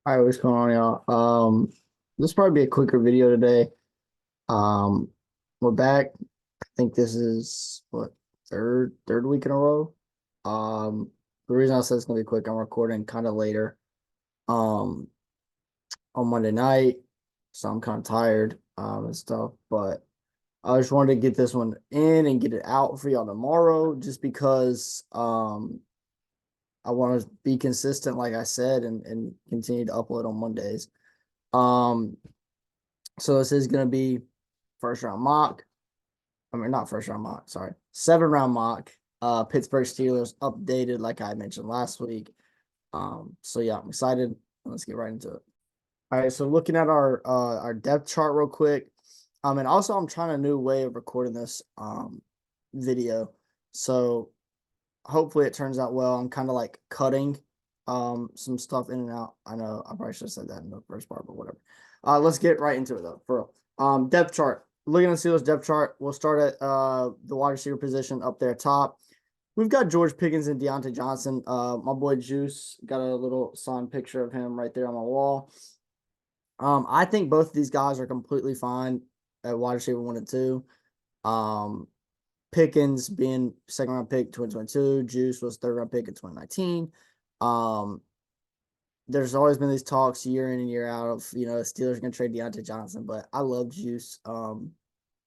All right, what's going on, y'all? This will probably be a quicker video today. Um, we're back. I think this is what third week in a row. Um, the reason I said it's gonna be quick, I'm recording kind of later. Um, on Monday night, so I'm kind of tired and stuff. But I just wanted to get this one in and get it out for y'all tomorrow, just because I want to be consistent, like I said, and continue to upload on Mondays. Um, So this is going to be first round mock. I mean, not first round mock, sorry. 7 round mock. Pittsburgh Steelers updated, like I mentioned last week. So yeah, I'm excited. Let's get right into it. All right, so looking at our depth chart real quick. And also I'm trying a new way of recording this video. So hopefully it turns out well. I'm kind of like cutting some stuff in and out. I know I probably should have said that in the first part, but whatever. Let's get right into it though. For real. Depth chart. Looking at the Steelers depth chart, we'll start at the wide receiver position up there top. We've got George Pickens and Deontay Johnson. My boy Juice got a little signed picture of him right there on my wall. I think both of these guys are completely fine at wide receiver 1 and 2. Um, Pickens being second round pick 2022, Juice was third round pick in 2019. Um, there's always been these talks year in and year out of Steelers gonna trade Deontay Johnson, but I love Juice.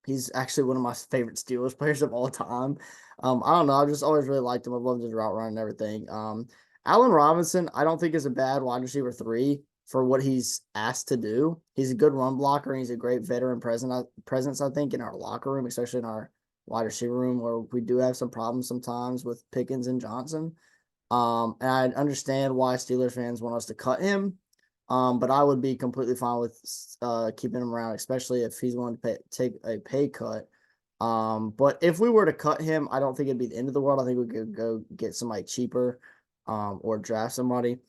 He's actually one of my favorite Steelers players of all time. I don't know, I've just always really liked him. I loved his route run and everything. Allen Robinson, I don't think is a bad wide receiver 3 for what he's asked to do. He's a good run blocker and he's a great veteran presence, I think, in our locker room, especially in our wide receiver room where we do have some problems sometimes with Pickens and Johnson. And I understand why Steelers fans want us to cut him. But I would be completely fine with keeping him around, especially if he's willing to take a pay cut. But if we were to cut him, I don't think it'd be the end of the world. I think we could go get somebody cheaper, or draft somebody.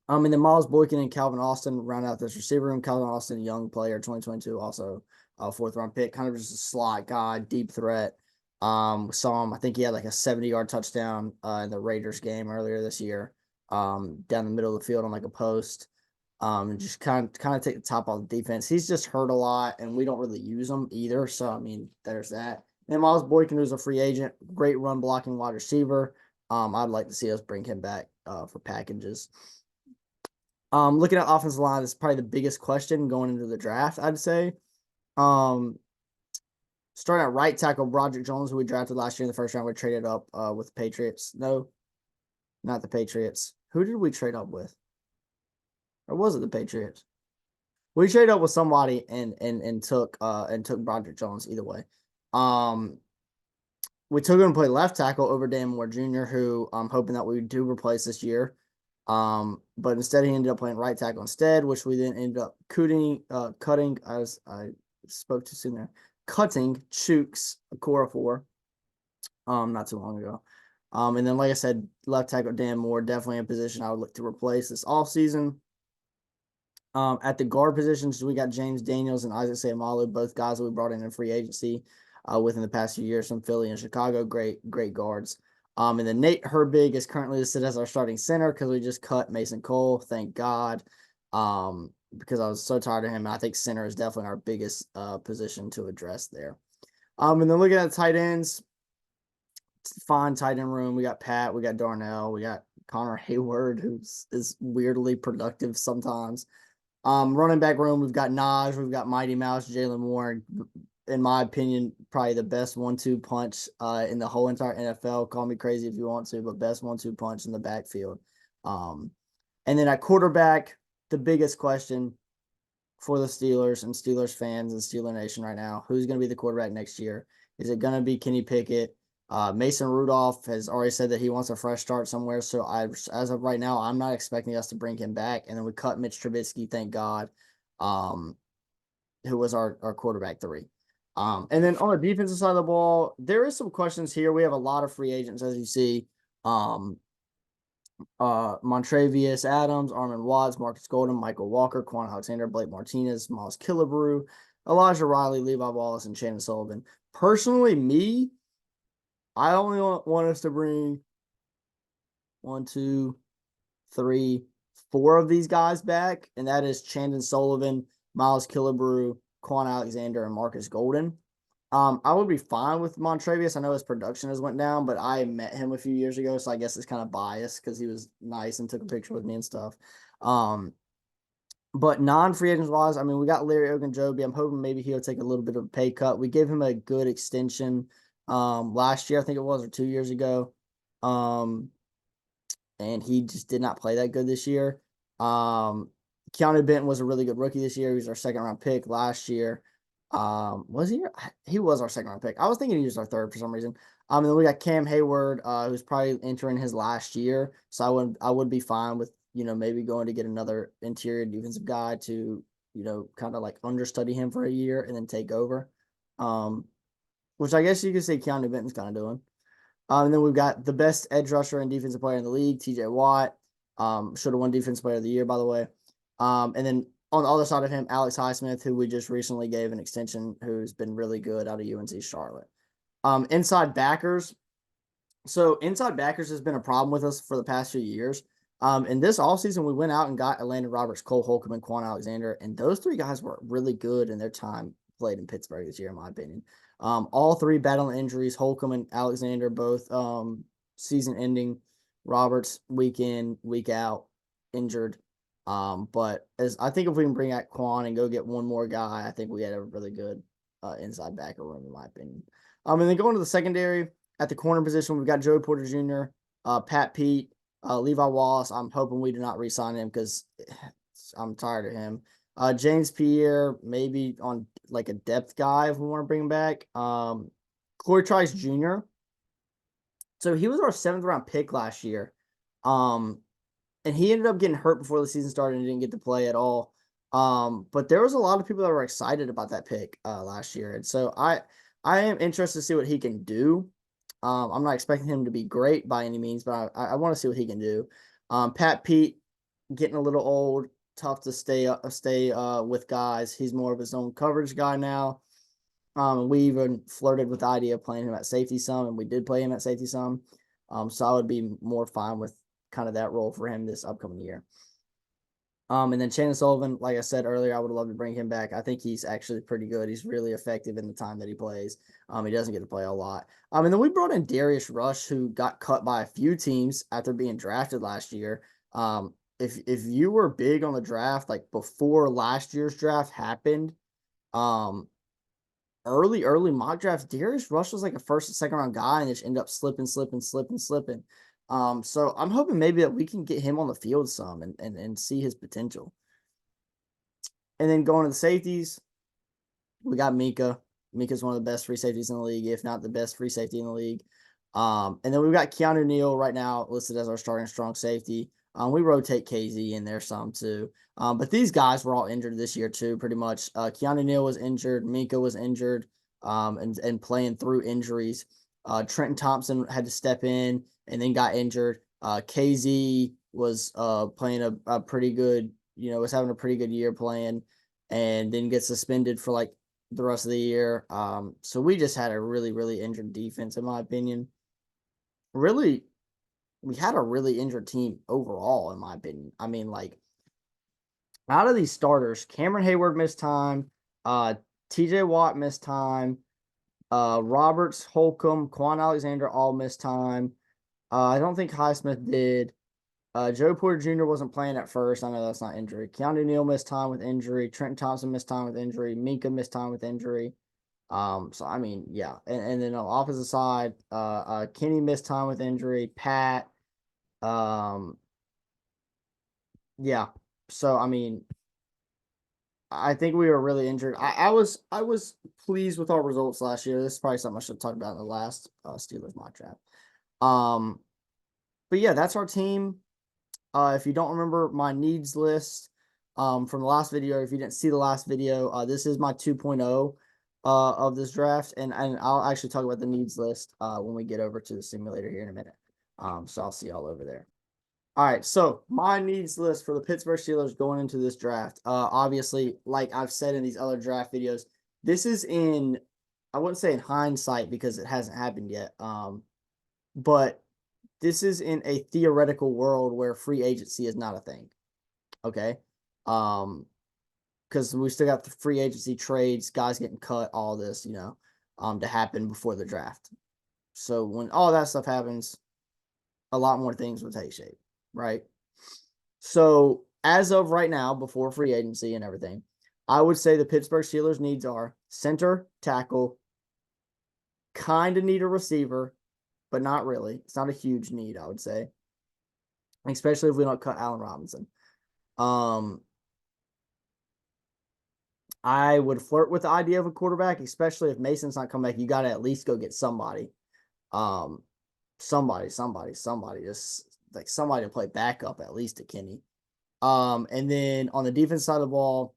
And then Miles Boykin and Calvin Austin round out this receiver room. Calvin Austin, young player, 2022, also a fourth round pick, kind of just a slot guy, deep threat. Saw him, I think he had like a 70-yard touchdown in the Raiders game earlier this year, down the middle of the field on like a post. And just kind of take the top off the defense. He's just hurt a lot, and we don't really use him either. So I mean, there's that. And Miles Boykin, who's a free agent, great run blocking wide receiver. I'd like to see us bring him back for packages. Looking at offensive line is probably the biggest question going into the draft, I'd say. Um, Starting at right tackle, Broderick Jones, who we drafted last year in the first round, we traded up with the Patriots. No, not the Patriots. Who did we trade up with? Or was it the Patriots? We traded up with somebody and took Broderick Jones either way. Um, we took him to play left tackle over Dan Moore Jr., who I'm hoping that we do replace this year. But instead he ended up playing right tackle instead, which we then ended up cutting as I spoke too soon there. Cutting Chooks Okorafor, not too long ago. And then like I said, left tackle Dan Moore, definitely a position I would look to replace this offseason. At the guard positions, we got James Daniels and Isaac Seumalo, both guys that we brought in free agency within the past few years from Philly and Chicago. Great guards. And then Nate Herbig is currently listed as our starting center because we just cut Mason Cole, thank God. Because I was so tired of him. I think center is definitely our biggest position to address there. And then looking at the tight ends, fine tight end room. We got Pat, we got Darnell, we got Connor Hayward, who is weirdly productive sometimes. Running back room, we've got Naj, we've got Mighty Mouse, Jalen Moore. In my opinion, probably the best 1-2 punch in the whole entire NFL. Call me crazy if you want to, but best 1-2 punch in the backfield. And then at quarterback, the biggest question for the Steelers and Steelers fans and Steeler Nation right now, who's going to be the quarterback next year? Is it going to be Kenny Pickett? Mason Rudolph has already said that he wants a fresh start somewhere. So as of right now, I'm not expecting us to bring him back. And then we cut Mitch Trubisky, thank God, who was our quarterback 3. And then on the defensive side of the ball, there is some questions here. We have a lot of free agents, as you see. Montrevious Adams, Armand Watts, Marcus Golden, Michael Walker, Quan Alexander, Blake Martinez, Miles Killebrew, Elijah Riley, Levi Wallace, and Shannon Sullivan. Personally, I only want us to bring 1, 2, 3, four of these guys back, and that is Chandon Sullivan, Miles Killebrew, Quan Alexander, and Marcus Golden. I would be fine with Montravius. I know his production has went down, but I met him a few years ago, so I guess it's kind of biased because he was nice and took a picture with me and stuff. But non-free agents wise, I mean, we got Larry Ogunjobi. I'm hoping maybe he'll take a little bit of a pay cut. We gave him a good extension last year, I think it was, or 2 years ago. And he just did not play that good this year. Keanu Benton was a really good rookie this year. He was our second round pick last year. Was he? He was our second round pick. I was thinking he was our third for some reason. And then we got Cam Hayward, who's probably entering his last year. So I would be fine with, maybe going to get another interior defensive guy to, kind of like understudy him for a year and then take over. Which I guess you could say Keanu Benton's kind of doing. And then we've got the best edge rusher and defensive player in the league, TJ Watt. Should have won defensive player of the year, by the way. And then on the other side of him, Alex Highsmith, who we just recently gave an extension, who's been really good out of UNC Charlotte. Inside backers. So inside backers has been a problem with us for the past few years. In this offseason, we went out and got Landon Roberts, Cole Holcomb, and Quan Alexander. And those three guys were really good in their time played in Pittsburgh this year, in my opinion. All three battling injuries. Holcomb and Alexander both season ending. Roberts week in, week out, injured. But as I think if we can bring out Quan and go get one more guy, I think we had a really good inside backer room, in my opinion. And then going to the secondary at the corner position, we've got Joe Porter Jr., Pat Pete, Levi Wallace. I'm hoping we do not re-sign him because I'm tired of him. James Pierre, maybe on like a depth guy if we want to bring him back. Corey Trice Jr. So he was our 7th round pick last year. And he ended up getting hurt before the season started and didn't get to play at all. But there was a lot of people that were excited about that pick last year. And so I am interested to see what he can do. I'm not expecting him to be great by any means, but I want to see what he can do. Pat Pete, getting a little old, tough to stay with guys. He's more of his own coverage guy now. We even flirted with the idea of playing him at safety some, and we did play him at safety some. So I would be more fine with kind of that role for him this upcoming year. And then Chandon Sullivan, like I said earlier, I would love to bring him back. I think he's actually pretty good. He's really effective in the time that he plays. He doesn't get to play a lot. And then we brought in Darius Rush, who got cut by a few teams after being drafted last year. If you were big on the draft, like before last year's draft happened, early mock drafts, Darius Rush was like a first and second round guy and just ended up slipping. So I'm hoping maybe that we can get him on the field some and see his potential. And then going to the safeties, we got Mika. Mika's one of the best free safeties in the league, if not the best free safety in the league. And then we've got Keanu Neal right now listed as our starting strong safety. We rotate KZ in there some too. But these guys were all injured this year too, pretty much. Keanu Neal was injured. Mika was injured and playing through injuries. Trenton Thompson had to step in and then got injured. KZ was playing a pretty good, was having a pretty good year playing and then gets suspended for like the rest of the year. So we just had a really, really injured defense, in my opinion. Really, we had a really injured team overall, in my opinion. I mean, like, out of these starters, Cameron Hayward missed time, TJ Watt missed time, Roberts, Holcomb, Quan Alexander all missed time. I don't think Highsmith did. Joe Porter Jr. wasn't playing at first. I know that's not injury. Keanu Neal missed time with injury. Trenton Thompson missed time with injury. Minka missed time with injury. So I mean, yeah. And then on the opposite side, Kenny missed time with injury. Pat. Yeah. So I mean, I think we were really injured. I was pleased with our results last year. This is probably something I should talk about in the last Steelers mock draft. But yeah, that's our team. If you don't remember my needs list from the last video, if you didn't see the last video, this is my 2.0 of this draft, and I'll actually talk about the needs list when we get over to the simulator here in a minute. So I'll see y'all over there. All right, so my needs list for the Pittsburgh Steelers going into this draft. Obviously, like I've said in these other draft videos, this is I wouldn't say in hindsight because it hasn't happened yet. But this is in a theoretical world where free agency is not a thing. Okay. Because we still got the free agency trades, guys getting cut, all this, to happen before the draft. So when all that stuff happens, a lot more things will take shape, right? So as of right now, before free agency and everything, I would say the Pittsburgh Steelers' needs are center, tackle, kind of need a receiver, but not really. It's not a huge need, I would say, especially if we don't cut Allen Robinson. I would flirt with the idea of a quarterback, especially if Mason's not coming back. You got to at least go get somebody. Somebody, just like somebody to play backup at least to Kenny. And then on the defense side of the ball,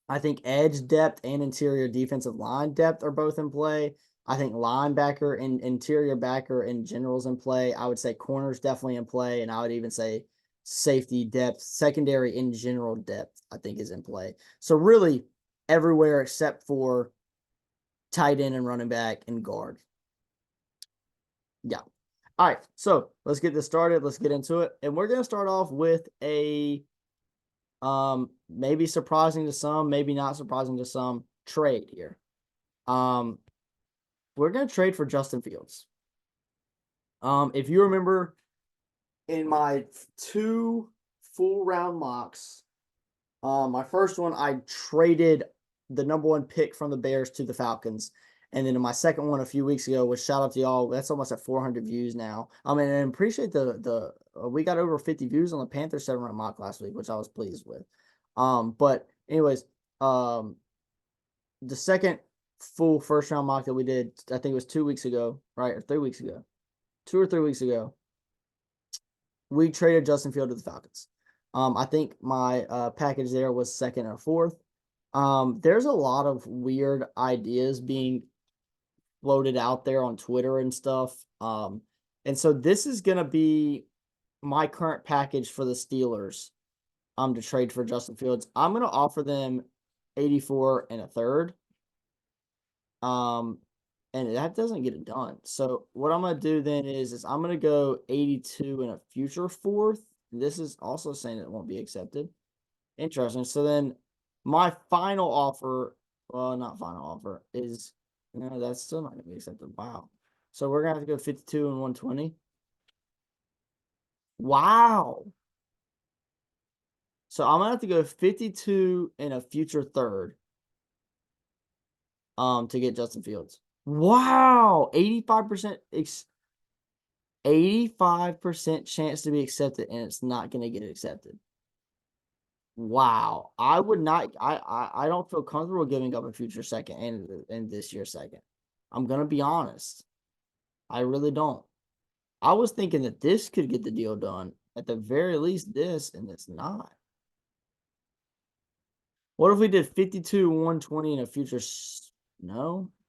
I think edge depth and interior defensive line depth are both in play. I think linebacker and interior backer in general is in play. I would say corners definitely in play, and I would even say safety depth, secondary in general depth, I think is in play. So really everywhere except for tight end and running back and guard. Yeah. All right. So let's get this started. Let's get into it. And we're going to start off with a maybe surprising to some, maybe not surprising to some trade here. We're going to trade for Justin Fields. If you remember in my 2 full round mocks, my first one, I traded the number 1 pick from the Bears to the Falcons. And then in my second one a few weeks ago, which shout out to y'all, that's almost at 400 views now. I mean, and appreciate we got over 50 views on the Panthers 7-round mock last week, which I was pleased with. But anyways, the second full first round mock that we did, I think it was 2 weeks ago, right? Or 3 weeks ago, 2 or 3 weeks ago, we traded Justin Field to the Falcons. I think my package there was second or fourth. There's a lot of weird ideas being floated out there on Twitter and stuff. And so this is going to be my current package for the Steelers to trade for Justin Fields. I'm going to offer them 84 and a third. And that doesn't get it done. So what I'm going to do then is I'm going to go 82 and a future fourth. This is also saying it won't be accepted. Interesting. So then my final offer, well, not final offer, is no, that's still not going to be accepted. Wow. So we're going to have to go 52 and 120. Wow. So I'm going to have to go 52 and a future third to get Justin Fields. Wow. 85% chance to be accepted, and it's not going to get accepted. Wow. I would not I don't feel comfortable giving up a future second and this year's second. I'm gonna be honest. I really don't. I was thinking that this could get the deal done. At the very least, this, and it's not. What if we did 52, 120 in a future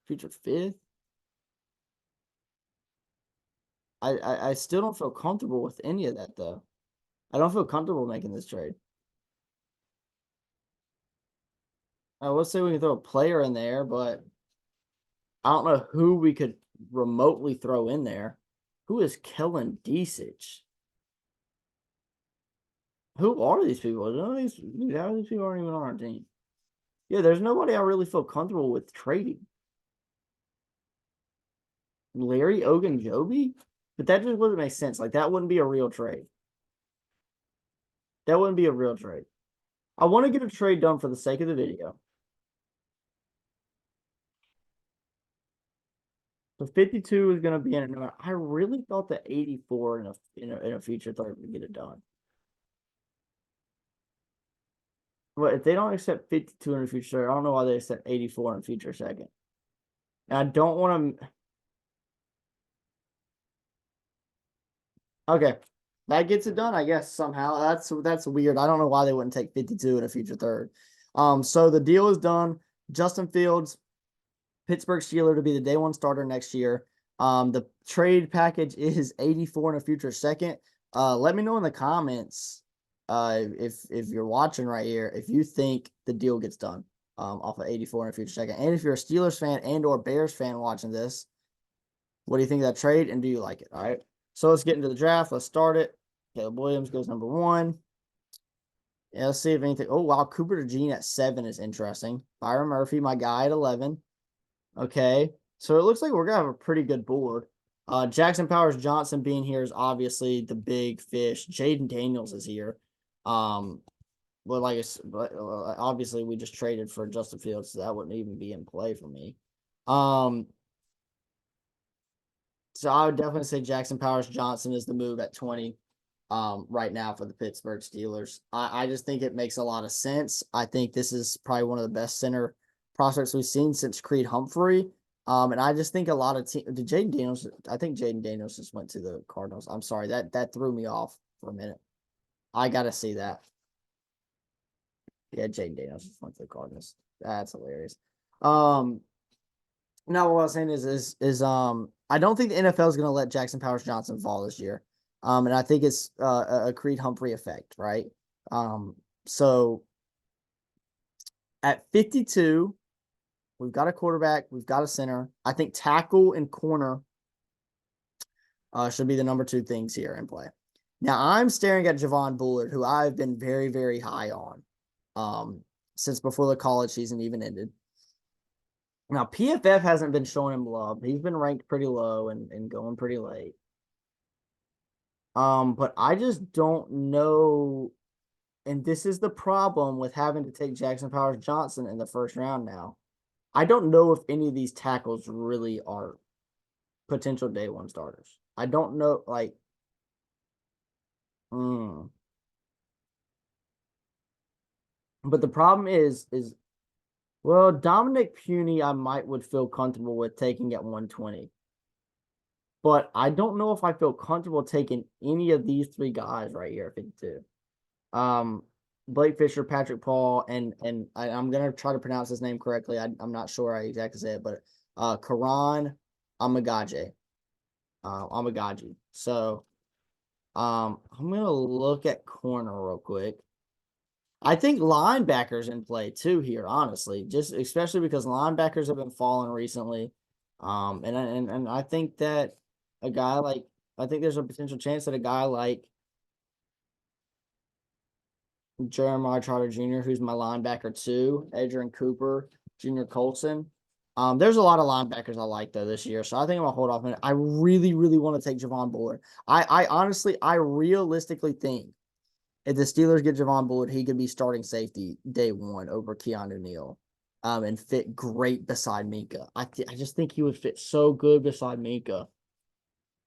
future fifth? I still don't feel comfortable with any of that though. I don't feel comfortable making this trade. Let's say we can throw a player in there, but I don't know who we could remotely throw in there. Who is Kellen Deasich? Who are these people? None of these people aren't even on our team. Yeah, there's nobody I really feel comfortable with trading. Larry Ogunjobi? But that just wouldn't make sense. Like, that wouldn't be a real trade. That wouldn't be a real trade. I want to get a trade done for the sake of the video. So 52 is going to be in it. I really thought that 84 in a future third would get it done. But if they don't accept 52 in a future, I don't know why they accept 84 in a future second. And I don't want to. Okay, that gets it done, I guess, somehow. That's weird. I don't know why they wouldn't take 52 in a future third. So the deal is done. Justin Fields, Pittsburgh Steeler to be the day 1 starter next year. The trade package is 84 in a future second. Let me know in the comments if you're watching right here, if you think the deal gets done off of 84 in a future second. And if you're a Steelers fan and or Bears fan watching this, what do you think of that trade and do you like it? All right. So let's get into the draft. Let's start it. Caleb Williams goes number 1. Yeah, let's see if anything. Oh, wow. Cooper DeJean at 7 is interesting. Byron Murphy, my guy at 11. Okay. So it looks like we're going to have a pretty good board. Jackson Powers Johnson being here is obviously the big fish. Jaden Daniels is here. Um, but obviously we just traded for Justin Fields, so that wouldn't even be in play for me. So I would definitely say Jackson Powers Johnson is the move at 20 right now for the Pittsburgh Steelers. I just think it makes a lot of sense. I think this is probably one of the best center prospects we've seen since Creed Humphrey. And I just think a lot of teams did Jaden Daniels. I think Jaden Daniels just went to the Cardinals. I'm sorry, that threw me off for a minute. I gotta see that. Yeah, Jaden Daniels just went to the Cardinals. That's hilarious. Um, No, what I was saying is I don't think the NFL is going to let Jackson Powers Johnson fall this year. And I think it's a Creed Humphrey effect, right? So at 52, we've got a quarterback, we've got a center. I think tackle and corner should be the number 2 things here in play. Now I'm staring at Javon Bullard, who I've been very, very high on since before the college season even ended. Now, PFF hasn't been showing him love. He's been ranked pretty low and going pretty late. But I just don't know. And this is the problem with having to take Jackson Powers Johnson in the first round now. I don't know if any of these tackles really are potential day 1 starters. I don't know, like, but the problem is well, Dominic Puny, I would feel comfortable with taking at 120. But I don't know if I feel comfortable taking any of these 3 guys right here at 52. Blake Fisher, Patrick Paul, and I'm gonna try to pronounce his name correctly. I'm not sure I exactly say it, but Karan Amagaje. Amagaji. So I'm gonna look at corner real quick. I think linebackers in play too here, honestly, just especially because linebackers have been falling recently. And I think that a guy like I think there's a potential chance that a guy like Jeremiah Trotter Jr., who's my linebacker too, Adrian Cooper, Junior Colson. There's a lot of linebackers I like though this year, so I think I'm gonna hold off a minute. I really, really want to take Javon Bullard. I honestly, I realistically think if the Steelers get Javon Bullard, he could be starting safety day 1 over Keanu Neal, and fit great beside Minka. I just think he would fit so good beside Minka.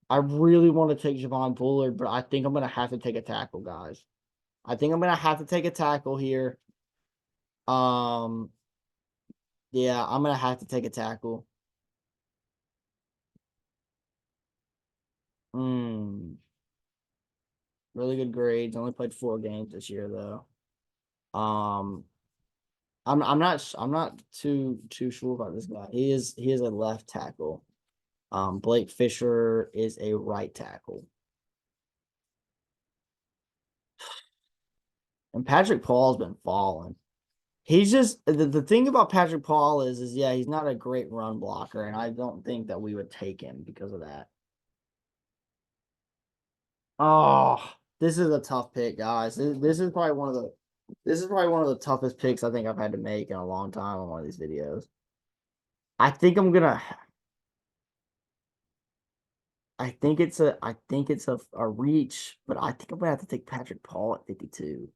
I really want to take Javon Bullard, but I think I'm gonna have to take a tackle, guys. I think I'm gonna have to take a tackle here. Um, yeah, I'm gonna have to take a tackle. Really good grades. Only played 4 games this year though. Um, I'm not too sure about this guy. He is a left tackle. Blake Fisher is a right tackle. And Patrick Paul's been falling. He's just the thing about Patrick Paul is yeah, he's not a great run blocker, and I don't think that we would take him because of that. Oh, this is a tough pick, guys. This is probably one of the toughest picks I think I've had to make in a long time on one of these videos. I think I'm gonna I think it's a reach, but I think I'm gonna have to take Patrick Paul at 52.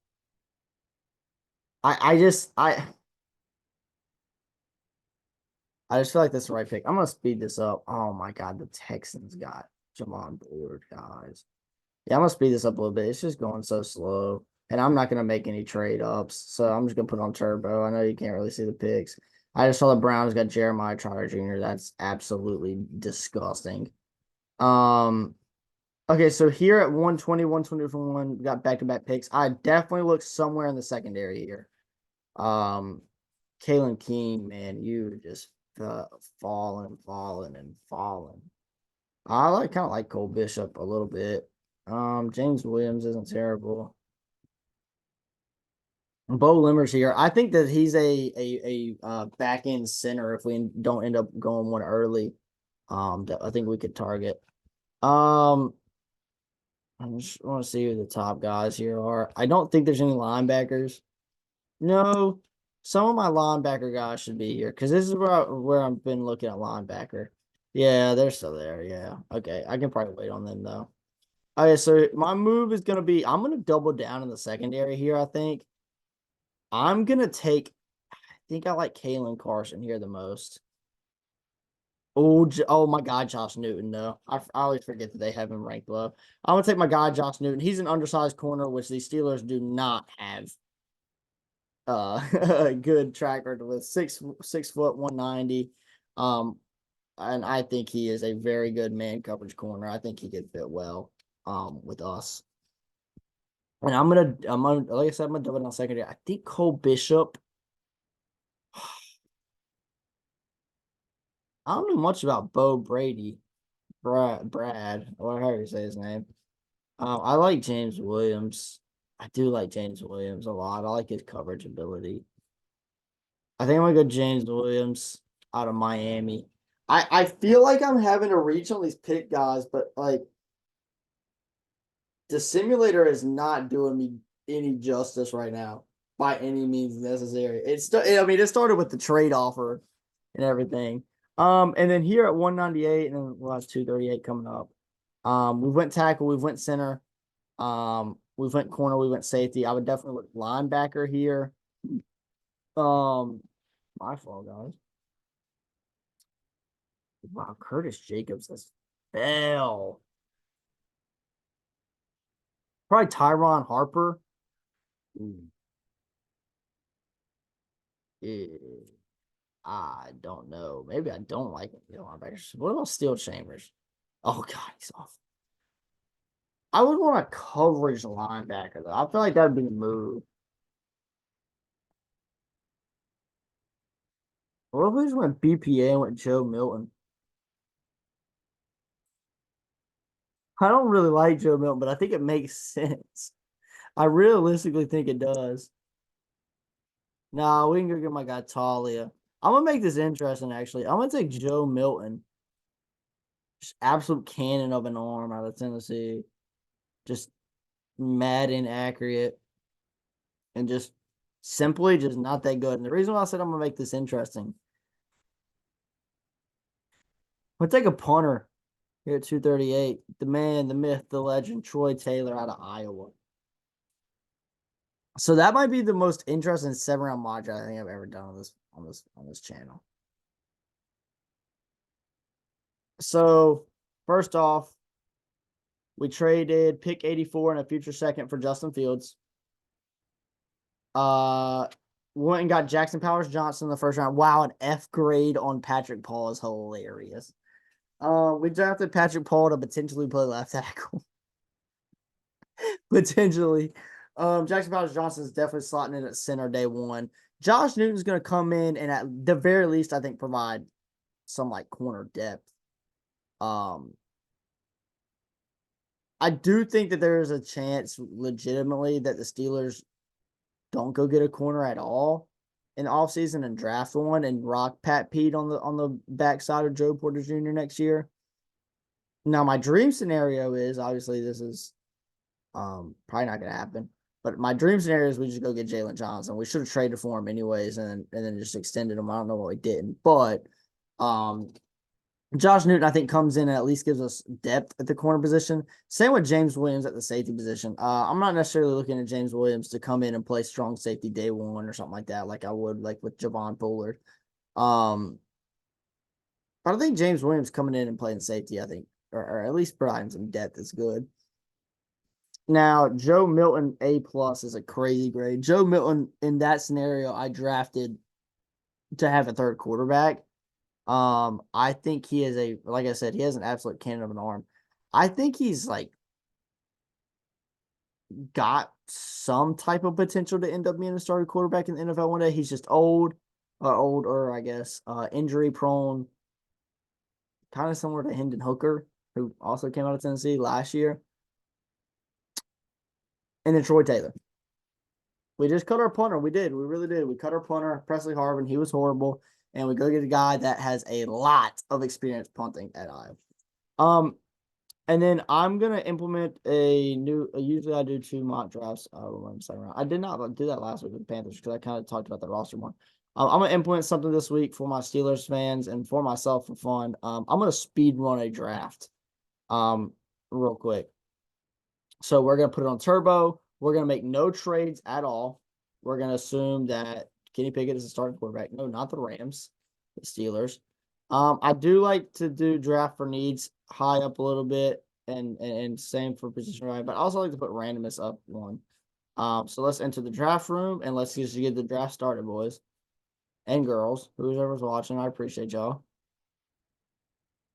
I just feel like that's the right pick. I'm gonna speed this up. Oh my god, the Texans got Javon Bullard, guys. Yeah, I'm gonna speed this up a little bit. It's just going so slow. And I'm not gonna make any trade ups. So I'm just gonna put on turbo. I know you can't really see the picks. I just saw the Browns got Jeremiah Trotter Jr. That's absolutely disgusting. Um okay, so here at 120, 121, we got back-to-back picks. I definitely look somewhere in the secondary here. Um Kalen King, man, you just falling, falling, and falling. I kind of like Cole Bishop a little bit. James Williams isn't terrible. Bo Limmer's here. I think that he's a back end center if we don't end up going one early. That I think we could target. Um, I just want to see who the top guys here are. I don't think there's any linebackers. No, some of my linebacker guys should be here because this is where I've been looking at linebacker. Yeah, they're still there. Yeah. Okay. I can probably wait on them though. Okay, so my move is gonna be I'm gonna double down in the secondary here, I think. I'm gonna take I think I like Kalen Carson here the most. Oh my God, Josh Newton, though. I always forget that they have him ranked low. I'm gonna take my guy, Josh Newton. He's an undersized corner, which the Steelers do not have a good track record with 6 foot 190. Um, and I think he is a very good man coverage corner. I think he could fit well with us. And I'm gonna like I said, I'm gonna double down secondary. I think Cole Bishop. I don't know much about Bo Brady, Brad, or however you say his name. I like James Williams. I do like James Williams a lot. I like his coverage ability. I think I'm gonna go James Williams out of Miami. I feel like I'm having to reach on these pick guys, but like the simulator is not doing me any justice right now by any means necessary. I mean, it started with the trade offer and everything. And then here at 198, and then we'll have 238 coming up. We went tackle, we went center, we went corner, we went safety. I would definitely look linebacker here. My fault, guys. Wow, Curtis Jacobs has fell. Probably Tyron Harper. Ooh. Eh, I don't know. Maybe I don't like linebackers. What about Steel Chambers? Oh God, he's off. I would want a coverage linebacker though. I feel like that'd be the move. What if we just went BPA and went Joe Milton? I don't really like Joe Milton, but I think it makes sense. I realistically think it does. Nah, we can go get my guy Talia. I'm gonna make this interesting actually. I'm gonna take Joe Milton. Just absolute cannon of an arm out of Tennessee. Just mad inaccurate and just simply just not that good. And the reason why I said I'm gonna make this interesting, I'm gonna take a punter here at 238. The man, the myth, the legend, Troy Taylor out of Iowa. So that might be the most interesting 7 round mock draft I think I've ever done on this channel. So first off, we traded pick 84 and a future second for Justin Fields. Went and got Jackson Powers Johnson in the first round. Wow, an F grade on Patrick Paul is hilarious. We drafted Patrick Paul to potentially play left tackle. Potentially. Jackson Powers Johnson is definitely slotting in at center day one. Josh Newton's going to come in and at the very least, I think, provide some like corner depth. I do think that there is a chance legitimately that the Steelers don't go get a corner at all in the offseason and draft one and rock Pat Pete on the backside of Joe Porter Jr. next year. Now, my dream scenario is obviously this is probably not gonna happen. But my dream scenario is we just go get Jalen Johnson. We should have traded for him anyways and then just extended him. I don't know what we didn't. But Josh Newton, I think, comes in and at least gives us depth at the corner position. Same with James Williams at the safety position. I'm not necessarily looking at James Williams to come in and play strong safety day one or something like that, like I would like with Javon Pollard. But I think James Williams coming in and playing safety, I think, or at least providing some depth is good. Now, Joe Milton A+ is a crazy grade. Joe Milton, in that scenario, I drafted to have a third quarterback. I think he is like I said, he has an absolute cannon of an arm. I think he's like got some type of potential to end up being a starting quarterback in the NFL one day. He's just older, I guess, injury prone, kind of similar to Hendon Hooker, who also came out of Tennessee last year. And then Troy Taylor. We just cut our punter. We did. We really did. We cut our punter, Presley Harvin. He was horrible. And we go get a guy that has a lot of experience punting at Iowa. And then I'm gonna implement a new. Usually I do 2 mock drafts. Second round. I did not do that last week with the Panthers because I kind of talked about the roster more. I'm gonna implement something this week for my Steelers fans and for myself for fun. I'm gonna speed run a draft. Um, real quick. So we're gonna put it on turbo. We're gonna make no trades at all. We're gonna assume that Kenny Pickett is the starting quarterback. No, not the Rams, the Steelers. I do like to do draft for needs high up a little bit, and same for position right. But I also like to put randomness up one. So let's enter the draft room and let's just get the draft started, boys and girls. Whoever's watching, I appreciate y'all.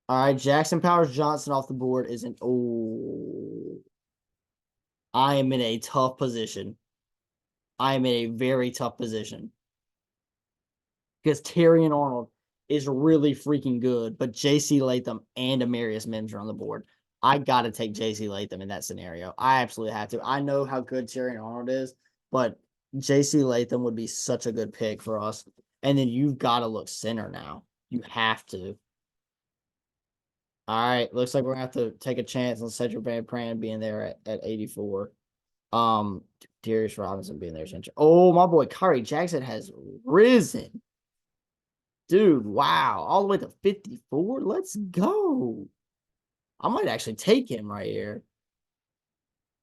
All right, Jackson Powers Johnson off the board is an I am in a tough position. I am in a very tough position because Terrion Arnold is really freaking good, but J.C. Latham and Amarius Mims are on the board. I got to take J.C. Latham in that scenario. I absolutely have to. I know how good Terrion Arnold is, but J.C. Latham would be such a good pick for us. And then you've got to look center now. You have to. All right. Looks like we're going to have to take a chance on Cedric Van Pran being there at 84. Darius Robinson being there. Oh, my boy, Kyrie Jackson has risen. Dude, wow. All the way to 54. Let's go. I might actually take him right here.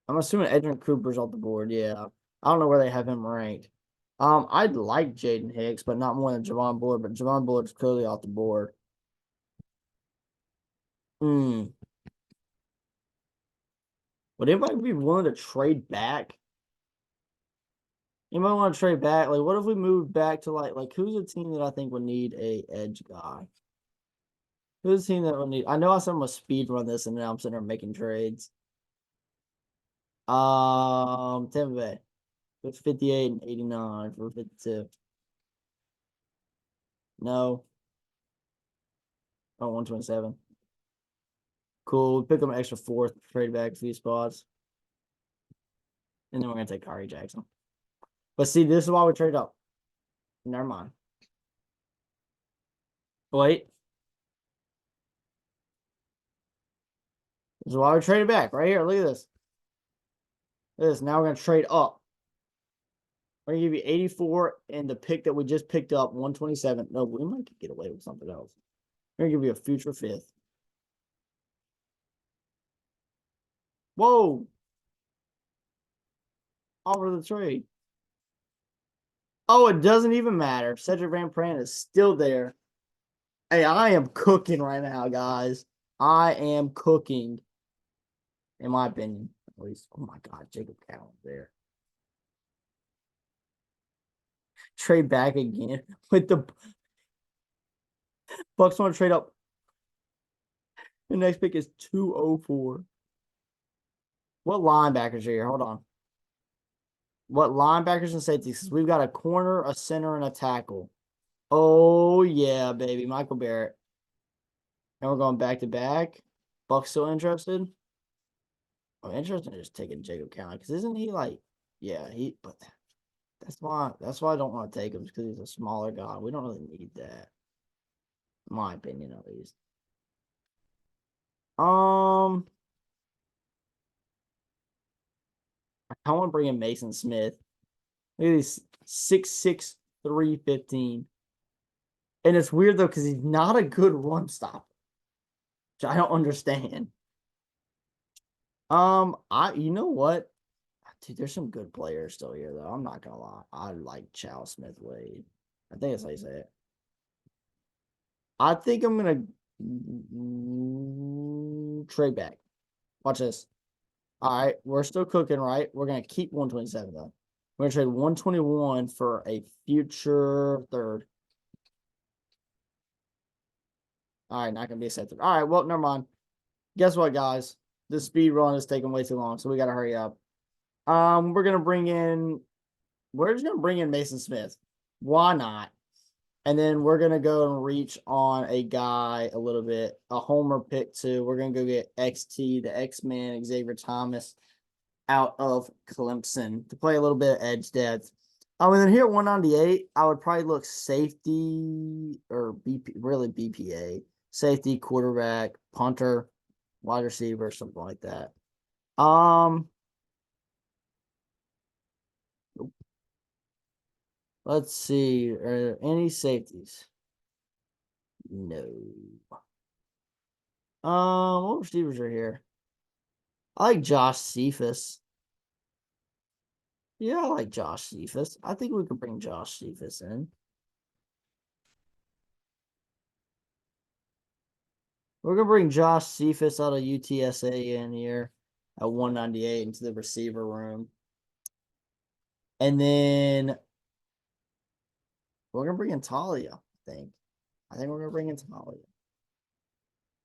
I'm assuming Edwin Cooper's off the board. Yeah. I don't know where they have him ranked. I'd like Jaden Hicks, but not more than Javon Bullard. But Javon Bullard's clearly off the board. Would anybody be willing to trade back? Anybody want to trade back? Like, what if we move back to like who's a team that I think would need a edge guy? Who's a team that would need? I know I said I'm gonna speed run this, and now I'm sitting there making trades. Tampa Bay with 58 and 89 for 52. No. Oh, 127. Cool. We pick them an extra fourth, trade back a few spots. And then we're gonna take Kyrie Jackson. But see, this is why we trade up. Never mind. Wait. This is why we traded back. Right here. Look at this. Look at this. Now we're gonna trade up. We're gonna give you 84 and the pick that we just picked up, 127. No, we might get away with something else. We're gonna give you a future fifth. Whoa. Offer the trade. Oh, it doesn't even matter. Cedric Van Pran is still there. Hey, I am cooking right now, guys. I am cooking, in my opinion. At least, oh my God, Jacob Cowan there. Trade back again with the Bucks want to trade up. The next pick is 204. What linebackers are here? Hold on. What linebackers and safeties? We've got a corner, a center, and a tackle. Oh, yeah, baby. Michael Barrett. And we're going back to back. Buck's still interested? I'm interested in just taking Jacob Cowan because isn't he like, yeah, but that's why I don't want to take him because he's a smaller guy. We don't really need that, in my opinion, at least. I want to bring in Mason Smith. Look at these 6'6", 315. And it's weird though because he's not a good run stopper, which I don't understand. You know what? Dude, there's some good players still here, though. I'm not gonna lie. I like Chow Smith Wade. I think that's how you say it. I think I'm gonna trade back. Watch this. All right, we're still cooking, right? We're gonna keep 127 though. We're gonna trade 121 for a future third. All right, not gonna be accepted. All right, well, never mind. Guess what, guys? This speed run is taking way too long, so we gotta hurry up. We're gonna bring in. We're just gonna bring in Mason Smith. Why not? And then we're gonna go and reach on a guy a little bit, a homer pick too. We're gonna go get XT, the X-Man, Xavier Thomas, out of Clemson to play a little bit of edge depth. And then here at 198, I would probably look safety or BP, really BPA, safety, quarterback, punter. wide receiver, something like that. Um, let's see. Are there any safeties? No. What receivers are here? I like Josh Cephas. Yeah, I like Josh Cephas. I think we could bring Josh Cephas in. We're gonna bring Josh Cephas out of UTSA in here at 198 into the receiver room. And then we're gonna bring in Talia, I think. I think we're gonna bring in Talia.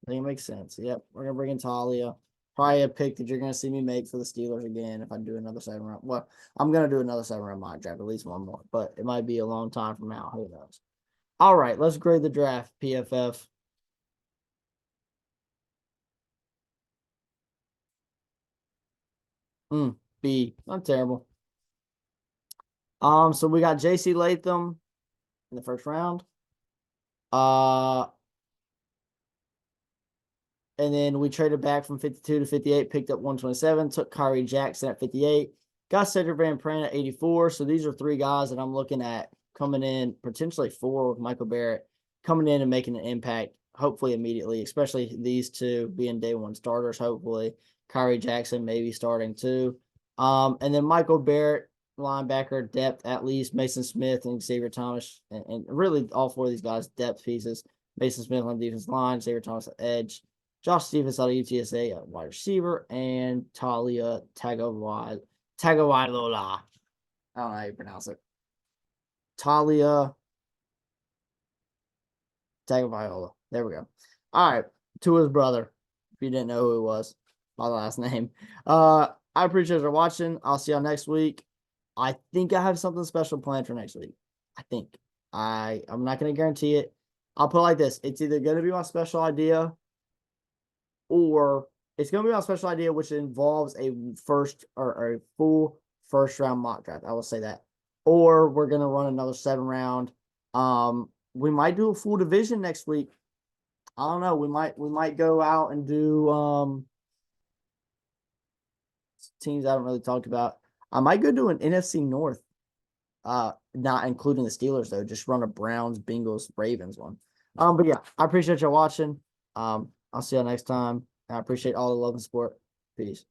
I think it makes sense. Yep, we're gonna bring in Talia. Probably a pick that you're gonna see me make for the Steelers again if I do another 7 round. Well, I'm gonna do another 7 round mock draft, at least one more, but it might be a long time from now. Who knows? All right, let's grade the draft. PFF. B. Not terrible. So we got JC Latham in the first round. Uh, and then we traded back from 52 to 58, picked up 127, took Kyrie Jackson at 58, got Cedric Van Pran at 84. So these are three guys that I'm looking at coming in, potentially four with Michael Barrett, coming in and making an impact, hopefully immediately, especially these two being day one starters, hopefully. Kyrie Jackson maybe starting too. And then Michael Barrett, linebacker, depth at least, Mason Smith and Xavier Thomas, and really all four of these guys, depth pieces. Mason Smith on the defense line, Xavier Thomas at edge. Josh Stevens out of UTSA at wide receiver, and Talia Tagovailoa. I don't know how you pronounce it. Talia Tagovailoa. There we go. All right, to his brother. If you didn't know who it was by the last name. I appreciate you watching. I'll see y'all next week. I think I have something special planned for next week. I think. I'm not gonna guarantee it. I'll put it like this. It's either gonna be my special idea or it's going to be my special idea, which involves a first or a full first round mock draft. I will say that. Or we're going to run another 7 round. We might do a full division next week. I don't know. We might go out and do teams I haven't really talked about. I might go do an NFC North. Not including the Steelers though. Just run a Browns, Bengals, Ravens one. But yeah, I appreciate y'all watching. I'll see y'all next time. I appreciate all the love and support. Peace.